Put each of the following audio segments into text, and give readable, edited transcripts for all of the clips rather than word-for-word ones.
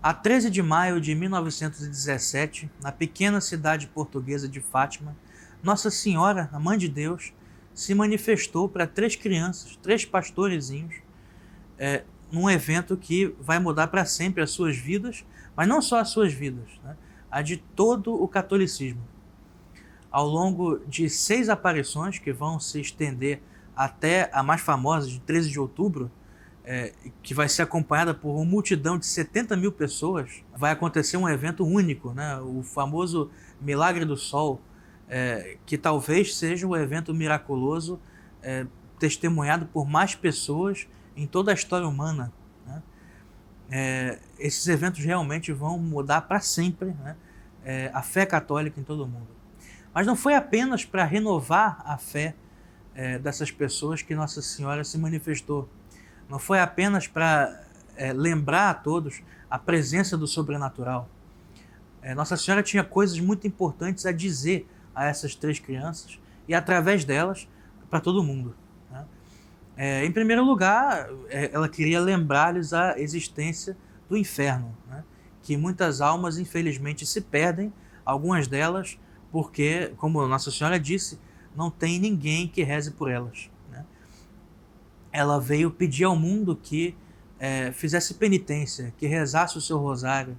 A 13 de maio de 1917, na pequena cidade portuguesa de Fátima, Nossa Senhora, a Mãe de Deus, se manifestou para 3 crianças, 3 pastorezinhos, num evento que vai mudar para sempre as suas vidas, mas não só as suas vidas, né? A de todo o catolicismo. Ao longo de 6 aparições, que vão se estender até a mais famosa, de 13 de outubro, que vai ser acompanhada por uma multidão de 70 mil pessoas, vai acontecer um evento único, né? O famoso Milagre do Sol, que talvez seja o evento miraculoso testemunhado por mais pessoas em toda a história humana, né? Esses eventos realmente vão mudar para sempre, né? A fé católica em todo o mundo. Mas não foi apenas para renovar a fé dessas pessoas que Nossa Senhora se manifestou. Não foi apenas para lembrar a todos a presença do sobrenatural. Nossa Senhora tinha coisas muito importantes a dizer a essas 3 crianças e, através delas, para todo mundo, né? Em primeiro lugar, ela queria lembrar-lhes a existência do inferno, né? Que muitas almas, infelizmente, se perdem, algumas delas porque, como Nossa Senhora disse, não tem ninguém que reze por elas, né? Ela veio pedir ao mundo que fizesse penitência, que rezasse o seu rosário,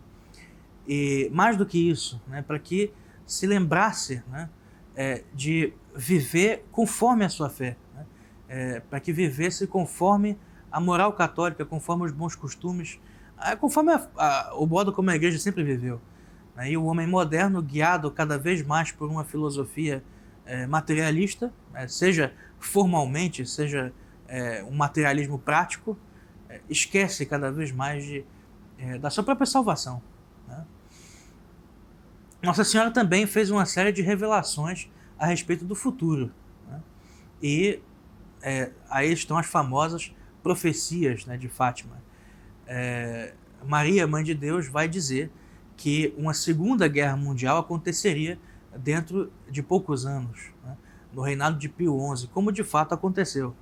e mais do que isso, né, para que se lembrasse, né, de viver conforme a sua fé, né, para que vivesse conforme a moral católica, conforme os bons costumes, conforme o modo como a igreja sempre viveu, né? E o homem moderno, guiado cada vez mais por uma filosofia materialista, seja formalmente, seja um materialismo prático, esquece cada vez mais da sua própria salvação, né? Nossa Senhora também fez uma série de revelações a respeito do futuro, né? E aí estão as famosas profecias, né, de Fátima. Maria, Mãe de Deus, vai dizer que uma Segunda Guerra Mundial aconteceria dentro de poucos anos, né, no reinado de Pio XI, como de fato aconteceu.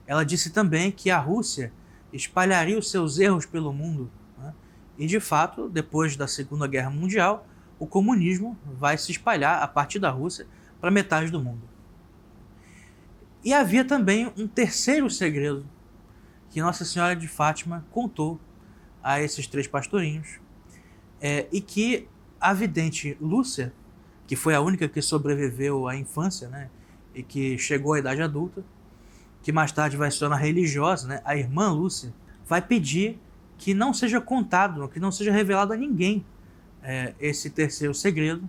Ela disse também que a Rússia espalharia os seus erros pelo mundo, né, e de fato, depois da Segunda Guerra Mundial, o comunismo vai se espalhar a partir da Rússia para metade do mundo. E havia também um terceiro segredo que Nossa Senhora de Fátima contou a esses 3 pastorinhos, e que a vidente Lúcia, que foi a única que sobreviveu à infância, né, e que chegou à idade adulta, que mais tarde vai se tornar religiosa, né, a irmã Lúcia, vai pedir que não seja contado, que não seja revelado a ninguém esse terceiro segredo,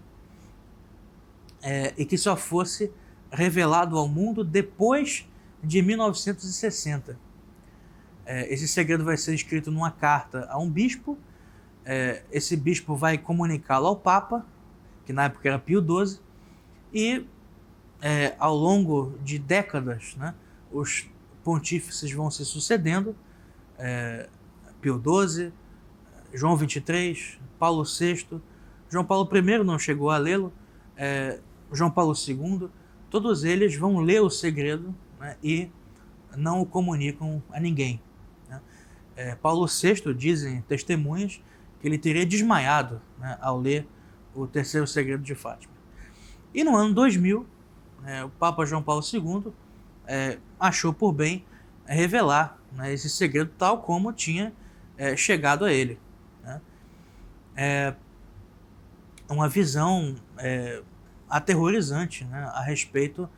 e que só fosse revelado ao mundo depois de 1960. Esse segredo vai ser escrito numa carta a um bispo. Esse bispo vai comunicá-lo ao Papa, que na época era Pio XII, e ao longo de décadas, né, os pontífices vão se sucedendo, Pio XII, João XXIII, Paulo VI, João Paulo I não chegou a lê-lo, João Paulo II, todos eles vão ler o segredo, né, e não o comunicam a ninguém, né? Paulo VI, dizem testemunhas, que ele teria desmaiado, né, ao ler o terceiro segredo de Fátima. E no ano 2000, o Papa João Paulo II achou por bem revelar, né, esse segredo tal como tinha chegado a ele, né? Uma visão aterrorizante, né, a respeito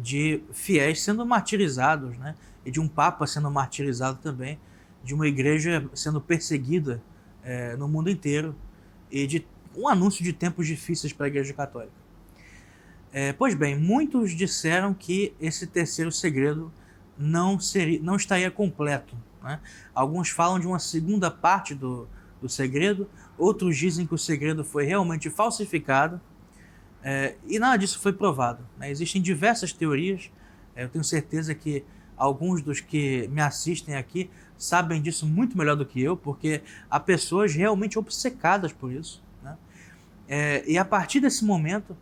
de fiéis sendo martirizados, né, e de um Papa sendo martirizado também, de uma igreja sendo perseguida no mundo inteiro, e de um anúncio de tempos difíceis para a Igreja Católica. Pois bem, muitos disseram que esse terceiro segredo não estaria completo, né? Alguns falam de uma segunda parte do segredo, outros dizem que o segredo foi realmente falsificado, e nada disso foi provado, né? Existem diversas teorias, eu tenho certeza que alguns dos que me assistem aqui sabem disso muito melhor do que eu, porque há pessoas realmente obcecadas por isso, né? E a partir desse momento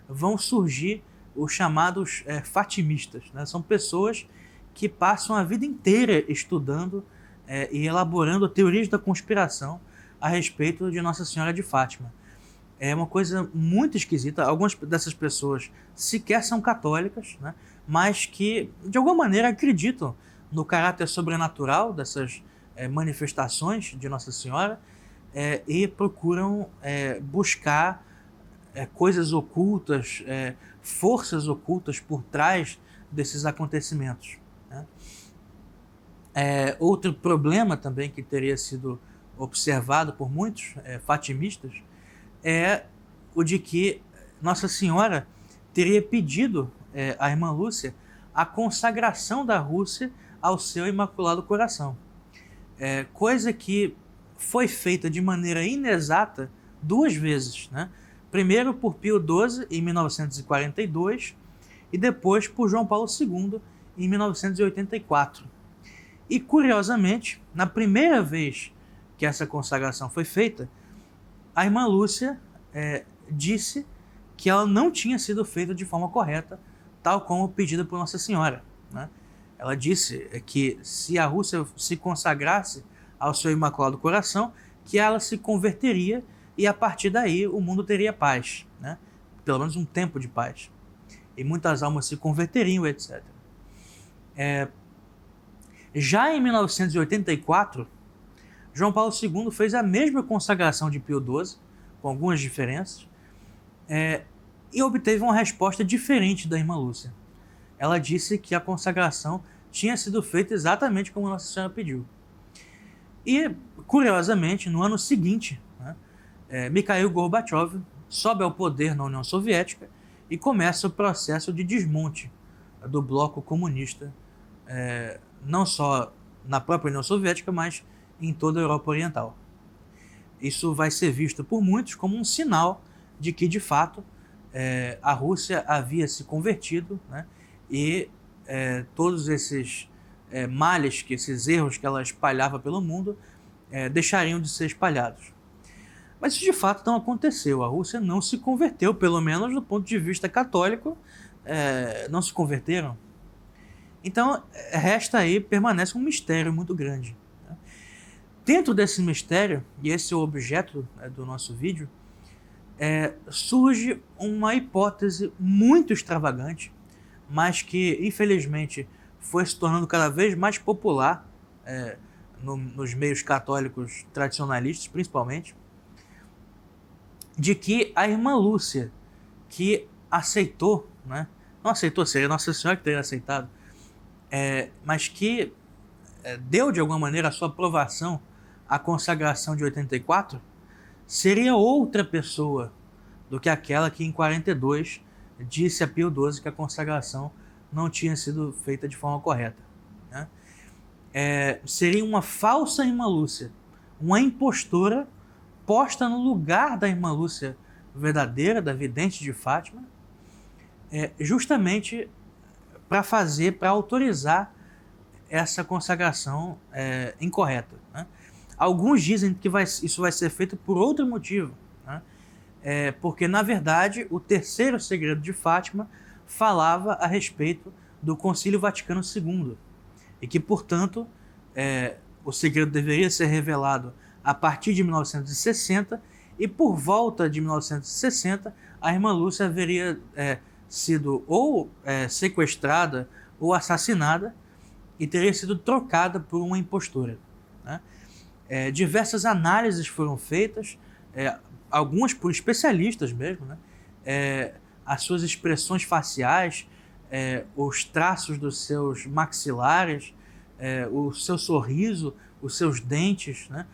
vão surgir os chamados fatimistas, né? São pessoas que passam a vida inteira estudando e elaborando teorias da conspiração a respeito de Nossa Senhora de Fátima. É uma coisa muito esquisita. Algumas dessas pessoas sequer são católicas, né? Mas que, de alguma maneira, acreditam no caráter sobrenatural dessas manifestações de Nossa Senhora e procuram buscar coisas ocultas, forças ocultas por trás desses acontecimentos, né? Outro problema também que teria sido observado por muitos fatimistas é o de que Nossa Senhora teria pedido à irmã Lúcia a consagração da Rússia ao seu Imaculado Coração. Coisa que foi feita de maneira inexata 2 vezes, né? Primeiro por Pio XII em 1942 e depois por João Paulo II em 1984. E curiosamente, na primeira vez que essa consagração foi feita, a irmã Lúcia disse que ela não tinha sido feita de forma correta, tal como pedida por Nossa Senhora, né? Ela disse que se a Rússia se consagrasse ao seu Imaculado Coração, que ela se converteria e a partir daí o mundo teria paz, né? Pelo menos um tempo de paz. E muitas almas se converteriam, etc. Já em 1984, João Paulo II fez a mesma consagração de Pio XII, com algumas diferenças, e obteve uma resposta diferente da irmã Lúcia. Ela disse que a consagração tinha sido feita exatamente como Nossa Senhora pediu. E, curiosamente, no ano seguinte, né, Mikhail Gorbachev sobe ao poder na União Soviética e começa o processo de desmonte do bloco comunista, não só na própria União Soviética, mas em toda a Europa Oriental. Isso vai ser visto por muitos como um sinal de que, de fato, a Rússia havia se convertido, né, e todos esses males, esses erros que ela espalhava pelo mundo, deixariam de ser espalhados. Mas isso de fato não aconteceu. A Rússia não se converteu, pelo menos do ponto de vista católico, não se converteram. Então, permanece um mistério muito grande, né? Dentro desse mistério, e esse é o objeto do nosso vídeo, surge uma hipótese muito extravagante, mas que, infelizmente, foi se tornando cada vez mais popular nos meios católicos tradicionalistas, principalmente, de que a irmã Lúcia, que aceitou, né, não aceitou, seria Nossa Senhora que teria aceitado, mas que deu de alguma maneira a sua aprovação à consagração de 84, seria outra pessoa do que aquela que em 42 disse a Pio XII que a consagração não tinha sido feita de forma correta, né? Seria uma falsa irmã Lúcia, uma impostora posta no lugar da irmã Lúcia verdadeira, da vidente de Fátima, justamente para autorizar essa consagração incorreta, né? Alguns dizem que isso vai ser feito por outro motivo, né? Porque, na verdade, o terceiro segredo de Fátima falava a respeito do Concílio Vaticano II e que, portanto, o segredo deveria ser revelado a partir de 1960 e, por volta de 1960, a irmã Lúcia haveria sido ou sequestrada ou assassinada e teria sido trocada por uma impostora, né? Diversas análises foram feitas, algumas por especialistas mesmo, né? As suas expressões faciais, os traços dos seus maxilares, o seu sorriso, os seus dentes, né?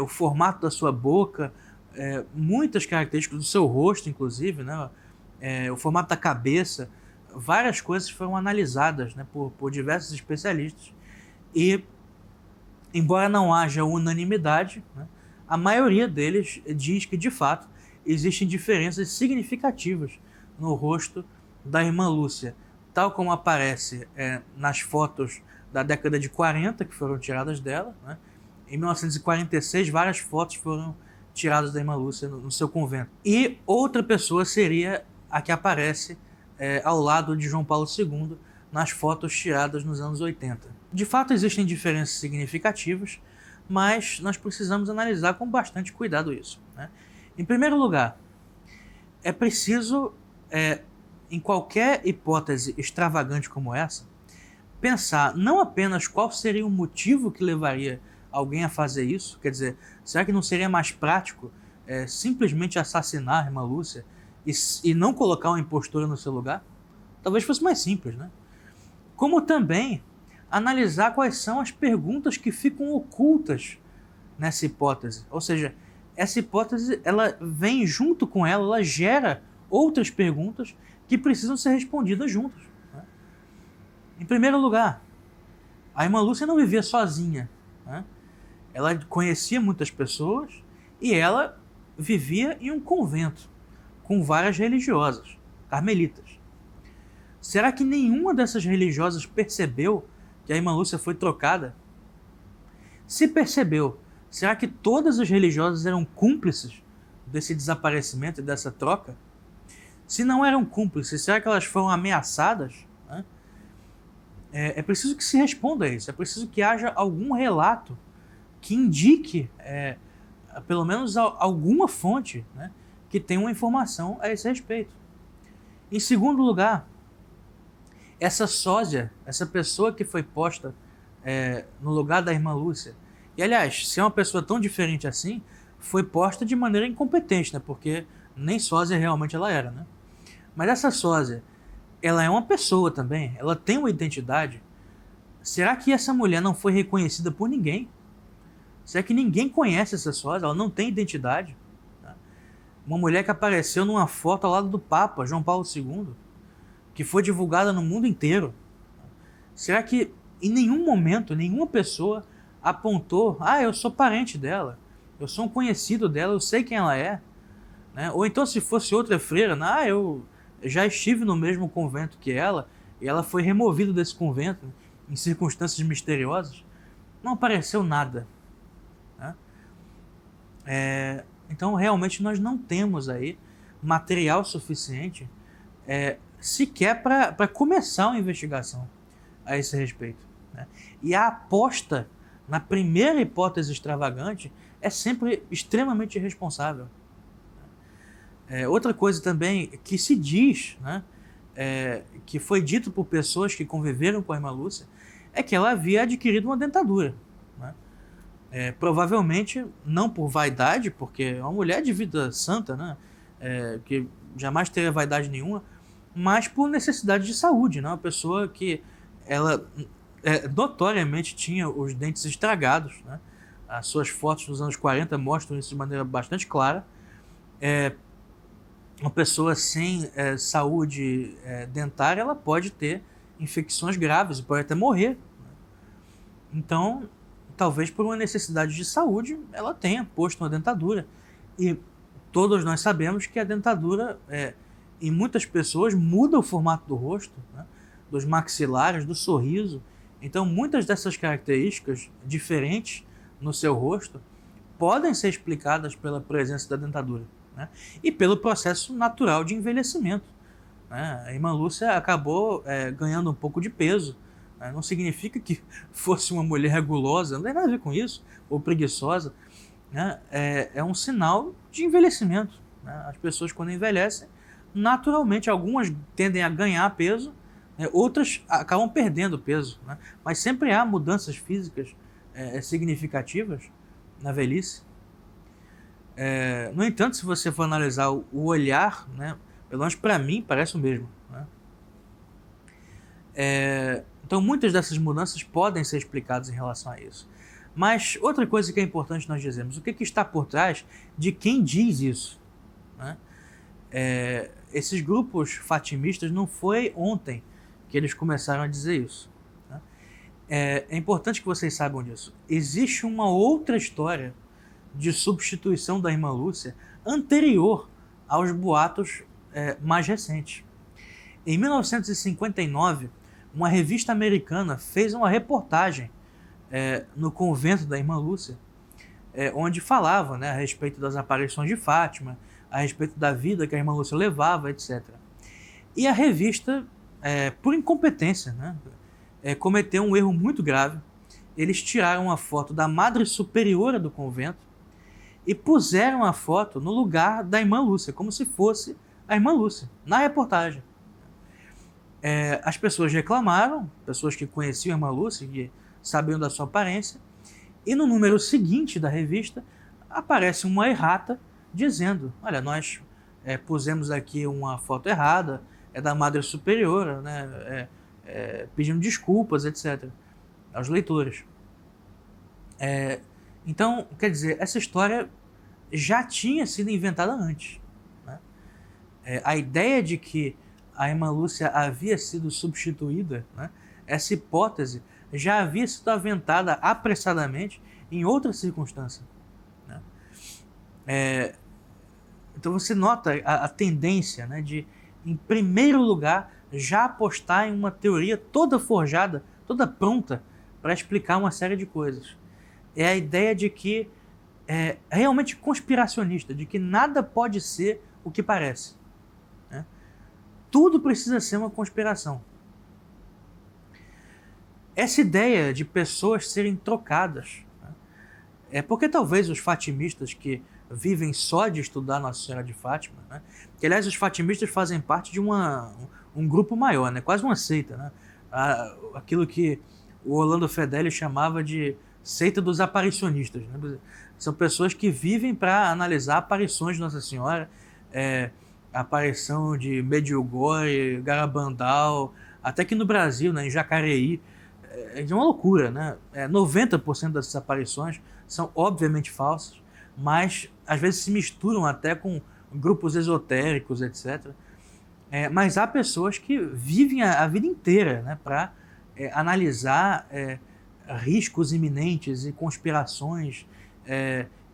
O formato da sua boca, muitas características do seu rosto, inclusive, né? O formato da cabeça, várias coisas foram analisadas, né, por diversos especialistas e, embora não haja unanimidade, né, a maioria deles diz que, de fato, existem diferenças significativas no rosto da irmã Lúcia, tal como aparece nas fotos da década de 40 que foram tiradas dela, né? Em 1946, várias fotos foram tiradas da irmã Lúcia no seu convento. E outra pessoa seria a que aparece ao lado de João Paulo II nas fotos tiradas nos anos 80. De fato, existem diferenças significativas, mas nós precisamos analisar com bastante cuidado isso, né? Em primeiro lugar, é preciso, em qualquer hipótese extravagante como essa, pensar não apenas qual seria o motivo que levaria alguém a fazer isso, quer dizer, será que não seria mais prático simplesmente assassinar a irmã Lúcia e não colocar uma impostora no seu lugar? Talvez fosse mais simples, né? Como também analisar quais são as perguntas que ficam ocultas nessa hipótese. Ou seja, essa hipótese ela vem junto com ela, ela gera outras perguntas que precisam ser respondidas juntas, né? Em primeiro lugar, a irmã Lúcia não vivia sozinha, né? Ela conhecia muitas pessoas e ela vivia em um convento com várias religiosas, carmelitas. Será que nenhuma dessas religiosas percebeu que a irmã Lúcia foi trocada? Se percebeu, será que todas as religiosas eram cúmplices desse desaparecimento e dessa troca? Se não eram cúmplices, será que elas foram ameaçadas? É preciso que se responda a isso, é preciso que haja algum relato que indique, pelo menos alguma fonte, né, que tenha uma informação a esse respeito. Em segundo lugar, essa sósia, essa pessoa que foi posta no lugar da irmã Lúcia, e aliás, se é uma pessoa tão diferente assim, foi posta de maneira incompetente, né, porque nem sósia realmente ela era, né? Mas essa sósia, ela é uma pessoa também, ela tem uma identidade. Será que essa mulher não foi reconhecida por ninguém? Será que ninguém conhece essa sósia? Ela não tem identidade? Uma mulher que apareceu numa foto ao lado do Papa, João Paulo II, que foi divulgada no mundo inteiro. Será que em nenhum momento, nenhuma pessoa apontou, eu sou parente dela, eu sou um conhecido dela, eu sei quem ela é, né? Ou então se fosse outra freira, eu já estive no mesmo convento que ela, e ela foi removida desse convento em circunstâncias misteriosas. Não apareceu nada, né? Então realmente nós não temos aí material suficiente sequer para começar uma investigação a esse respeito, né? E a aposta na primeira hipótese extravagante é sempre extremamente irresponsável. Outra coisa também que se diz, né, que foi dito por pessoas que conviveram com a irmã Lúcia, é que ela havia adquirido uma dentadura, né? Provavelmente não por vaidade, porque é uma mulher de vida santa, né, que jamais teria vaidade nenhuma, mas por necessidade de saúde, né? Uma pessoa que ela notoriamente tinha os dentes estragados, né? As suas fotos dos anos 40 mostram isso de maneira bastante clara. Uma pessoa sem saúde dentária, ela pode ter infecções graves e pode até morrer. Então, talvez por uma necessidade de saúde, ela tenha posto uma dentadura. E todos nós sabemos que a dentadura, em muitas pessoas, muda o formato do rosto, né? Dos maxilares, do sorriso. Então, muitas dessas características diferentes no seu rosto podem ser explicadas pela presença da dentadura, né? E pelo processo natural de envelhecimento, né? A irmã Lúcia acabou ganhando um pouco de peso, né? Não significa que fosse uma mulher gulosa, não tem nada a ver com isso, ou preguiçosa, né? É um sinal de envelhecimento, né? As pessoas, quando envelhecem, naturalmente, algumas tendem a ganhar peso, outras acabam perdendo peso, né? Mas sempre há mudanças físicas significativas na velhice. No entanto, se você for analisar o olhar, né, pelo menos para mim, parece o mesmo, né? Então, muitas dessas mudanças podem ser explicadas em relação a isso. Mas outra coisa que é importante nós dizermos, o que está por trás de quem diz isso, né? Esses grupos fatimistas não foi ontem que eles começaram a dizer isso, né? É importante que vocês saibam disso. Existe uma outra história de substituição da irmã Lúcia anterior aos boatos mais recentes. Em 1959, uma revista americana fez uma reportagem no convento da irmã Lúcia, onde falava, né, a respeito das aparições de Fátima, a respeito da vida que a irmã Lúcia levava, etc. E a revista, por incompetência, né, cometeu um erro muito grave. Eles tiraram uma foto da Madre Superiora do convento e puseram a foto no lugar da irmã Lúcia, como se fosse a irmã Lúcia, na reportagem. As pessoas reclamaram, pessoas que conheciam a irmã Lúcia, que sabiam da sua aparência, e no número seguinte da revista aparece uma errata dizendo: olha, nós pusemos aqui uma foto errada, é da Madre Superiora, né, pedindo desculpas, etc., aos leitores. Então, quer dizer, essa história já tinha sido inventada antes, né? A ideia de que a irmã Lúcia havia sido substituída, né, essa hipótese já havia sido aventada apressadamente em outra circunstância, né? Então você nota a tendência, né, de, em primeiro lugar, já apostar em uma teoria toda forjada, toda pronta para explicar uma série de coisas. É a ideia de que é realmente conspiracionista, de que nada pode ser o que parece, né? Tudo precisa ser uma conspiração. Essa ideia de pessoas serem trocadas, né, é porque talvez os fatimistas que vivem só de estudar Nossa Senhora de Fátima, né, que aliás os fatimistas fazem parte de um grupo maior, né, quase uma seita, né, aquilo que o Orlando Fedeli chamava de seita dos aparicionistas, né? São pessoas que vivem para analisar aparições de Nossa Senhora, a aparição de Medjugorje, Garabandal, até que no Brasil, né, em Jacareí, é uma loucura, né? 90% dessas aparições são obviamente falsas, mas às vezes se misturam até com grupos esotéricos, etc. Mas há pessoas que vivem a vida inteira, né, para analisar riscos iminentes e conspirações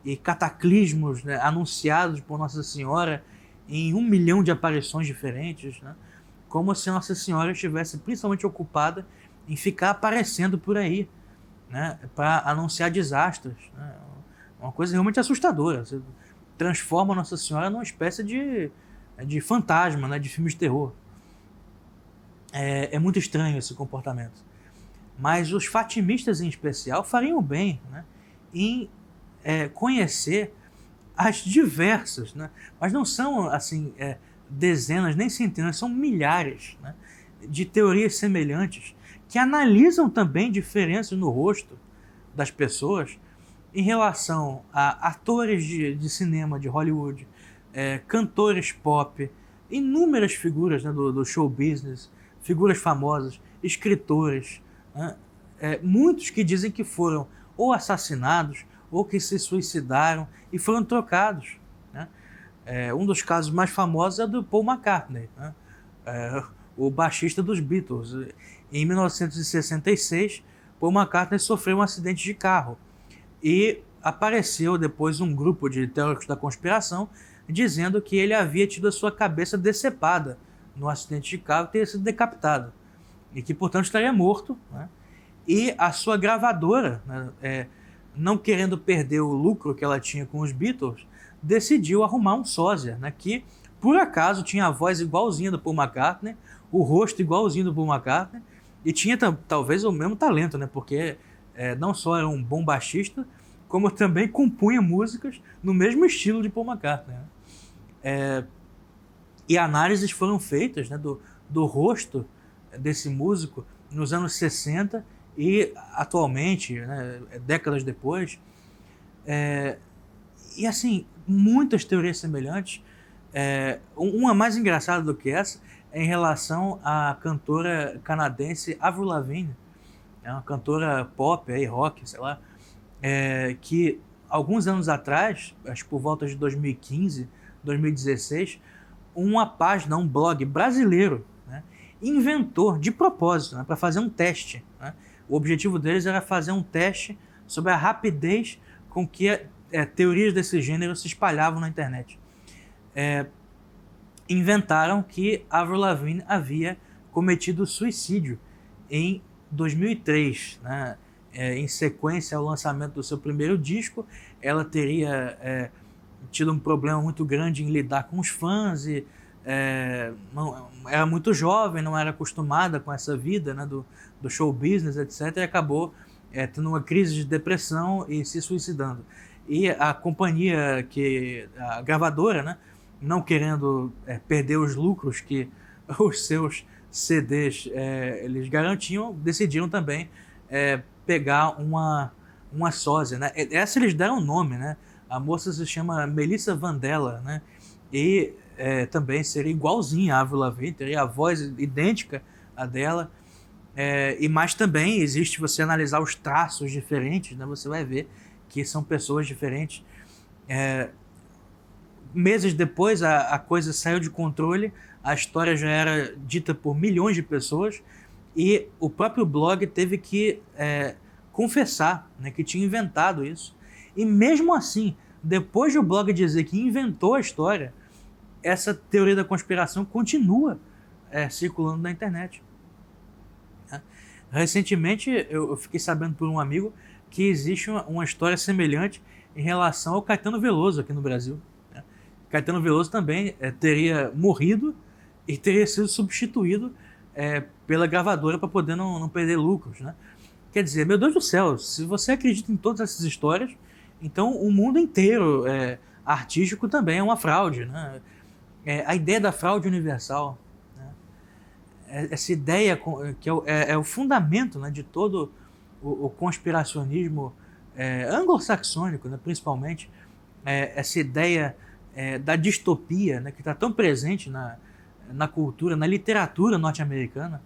e cataclismos, né, anunciados por Nossa Senhora em 1 milhão de aparições diferentes, né, como se Nossa Senhora estivesse principalmente ocupada em ficar aparecendo por aí, né, para anunciar desastres, né? Uma coisa realmente assustadora. Você transforma Nossa Senhora numa espécie de fantasma, né, de filmes de terror. É muito estranho esse comportamento. Mas os fatimistas, em especial, fariam bem, né, em conhecer as diversas, né, mas não são assim dezenas nem centenas, são milhares, né, de teorias semelhantes que analisam também diferenças no rosto das pessoas em relação a atores de cinema de Hollywood, cantores pop, inúmeras figuras, né, do show business, figuras famosas, escritores, né, muitos que dizem que foram ou assassinados ou que se suicidaram e foram trocados, né? Um dos casos mais famosos é do Paul McCartney, né? O baixista dos Beatles. Em 1966, Paul McCartney sofreu um acidente de carro e apareceu depois um grupo de teóricos da conspiração dizendo que ele havia tido a sua cabeça decepada no acidente de carro e teria sido decapitado, e que, portanto, estaria morto, né? E a sua gravadora, né, não querendo perder o lucro que ela tinha com os Beatles, decidiu arrumar um sósia, né, que, por acaso, tinha a voz igualzinha do Paul McCartney, o rosto igualzinho do Paul McCartney, e tinha talvez o mesmo talento, né, porque não só era um bom baixista, como também compunha músicas no mesmo estilo de Paul McCartney, né? E análises foram feitas, né, do rosto desse músico nos anos 60 e atualmente, né, décadas depois. E assim, muitas teorias semelhantes. Uma mais engraçada do que essa é em relação à cantora canadense Avril Lavigne, uma cantora pop, rock, sei lá, que alguns anos atrás, acho que por volta de 2015, 2016, uma página, um blog brasileiro, né, inventou de propósito, né, para fazer um teste, né? O objetivo deles era fazer um teste sobre a rapidez com que teorias desse gênero se espalhavam na internet. Inventaram que Avril Lavigne havia cometido suicídio em 2003, né? Em sequência ao lançamento do seu primeiro disco, ela teria tido um problema muito grande em lidar com os fãs e era muito jovem, não era acostumada com essa vida, né, do show business, etc., e acabou tendo uma crise de depressão e se suicidando. E a companhia, a gravadora, né, não querendo perder os lucros que os seus CDs eles garantiam, decidiram também pegar uma sósia, né? Essa eles deram o nome, né? A moça se chama Melissa Vandella, né? E também seria igualzinha a Avril Lavigne, teria a voz idêntica à dela. Mas também existe, você analisar os traços diferentes, né? Você vai ver que são pessoas diferentes. Meses depois a coisa saiu de controle, a história já era dita por milhões de pessoas e o próprio blog teve que confessar, né, que tinha inventado isso. E mesmo assim, depois do blog dizer que inventou a história, essa teoria da conspiração continua circulando na internet. Recentemente eu fiquei sabendo por um amigo que existe uma história semelhante em relação ao Caetano Veloso aqui no Brasil. Caetano Veloso também teria morrido e teria sido substituído pela gravadora para poder não perder lucros, né? Quer dizer, meu Deus do céu, se você acredita em todas essas histórias, então o mundo inteiro artístico também é uma fraude, né? A ideia da fraude universal, né? Essa ideia que é o fundamento, né, de todo o conspiracionismo anglo-saxônico, né, principalmente, essa ideia da distopia, né, que está tão presente na cultura, na literatura norte-americana.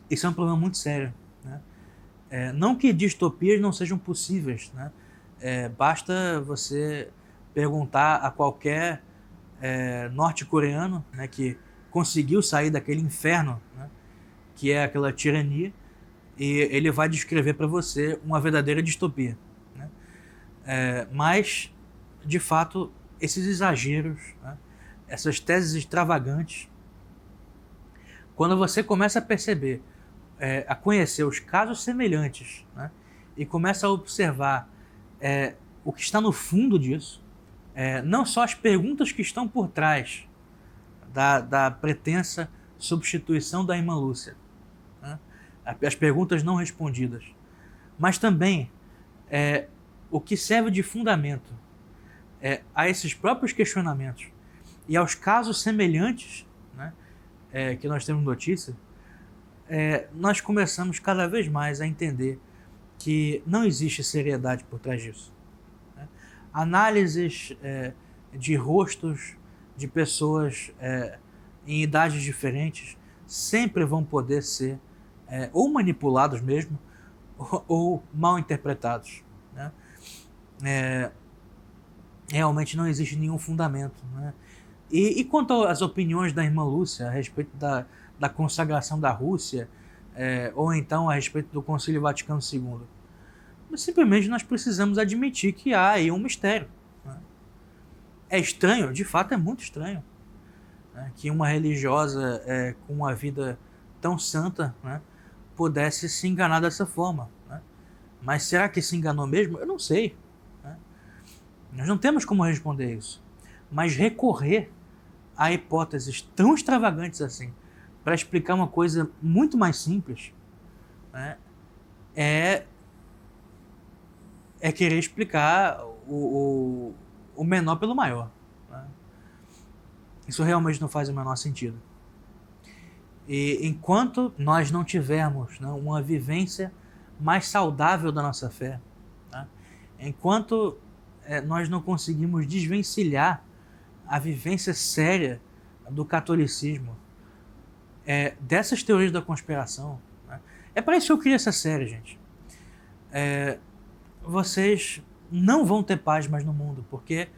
Isso é um problema muito sério, né? Não que distopias não sejam possíveis, né? Basta você perguntar a qualquer norte-coreano, né, que conseguiu sair daquele inferno, né, que é aquela tirania, e ele vai descrever para você uma verdadeira distopia, né? Mas, de fato, esses exageros, né, essas teses extravagantes, quando você começa a perceber, a conhecer os casos semelhantes, né, e começa a observar o que está no fundo disso, não só as perguntas que estão por trás da pretensa substituição da irmã Lúcia, né, as perguntas não respondidas, mas também o que serve de fundamento a esses próprios questionamentos e aos casos semelhantes, né, que nós temos notícia, nós começamos cada vez mais a entender que não existe seriedade por trás disso, né? Análises de rostos de pessoas em idades diferentes sempre vão poder ser ou manipulados mesmo ou mal interpretados, né? Realmente não existe nenhum fundamento, né? E quanto às opiniões da irmã Lúcia a respeito da consagração da Rússia, ou então a respeito do Concílio Vaticano II, simplesmente nós precisamos admitir que há aí um mistério, né? É estranho, de fato é muito estranho, né, que uma religiosa com uma vida tão santa, né, pudesse se enganar dessa forma, né? Mas será que se enganou mesmo? Eu não sei, né? Nós não temos como responder isso. Mas recorrer a hipóteses tão extravagantes assim para explicar uma coisa muito mais simples, né, é querer explicar o menor pelo maior, né? Isso realmente não faz o menor sentido. E enquanto nós não tivermos, né, uma vivência mais saudável da nossa fé, né, enquanto nós não conseguimos desvencilhar a vivência séria do catolicismo dessas teorias da conspiração, né? É para isso que eu criei essa série, gente. Vocês não vão ter paz mais no mundo, porque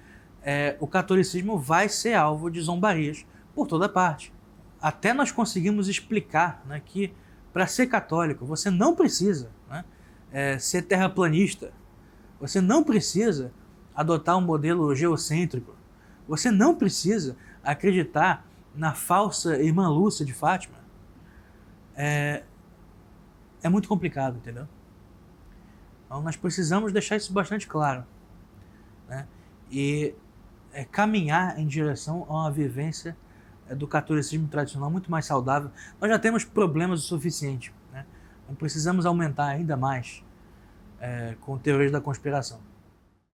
o catolicismo vai ser alvo de zombarias por toda parte. Até nós conseguimos explicar, né, que para ser católico você não precisa, né, ser terraplanista, você não precisa adotar um modelo geocêntrico, você não precisa acreditar na falsa irmã Lúcia de Fátima. É muito complicado, entendeu? Então nós precisamos deixar isso bastante claro, né? E caminhar em direção a uma vivência do catolicismo tradicional muito mais saudável. Nós já temos problemas o suficiente, né? Não precisamos aumentar ainda mais com teorias da conspiração.